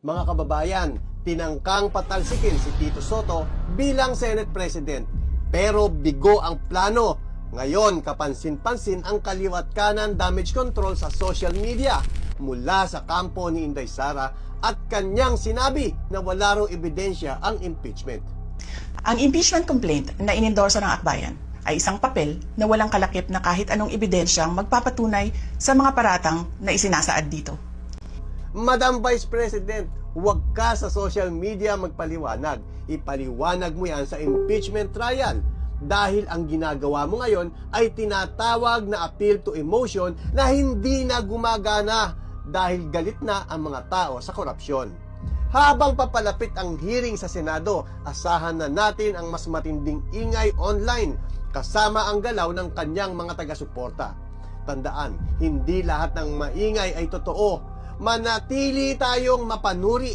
Mga kababayan, tinangkang patalsikin si Tito Sotto bilang Senate President. Pero bigo ang plano. Ngayon, kapansin-pansin ang kaliwat kanan damage control sa social media mula sa kampo ni Inday Sara at kanyang sinabi na wala raw ebidensya ang impeachment. Ang impeachment complaint na inendorso ng Akbayan ay isang papel na walang kalakip na kahit anong ebidensyang magpapatunay sa mga paratang na isinasaad dito. Madam Vice President, huwag ka sa social media magpaliwanag. Ipaliwanag mo yan sa impeachment trial. Dahil ang ginagawa mo ngayon ay tinatawag na appeal to emotion na hindi na gumagana dahil galit na ang mga tao sa korupsyon. Habang papalapit ang hearing sa Senado, asahan na natin ang mas matinding ingay online kasama ang galaw ng kanyang mga taga-suporta. Tandaan, hindi lahat ng maingay ay totoo. Manatili tayong mapanuri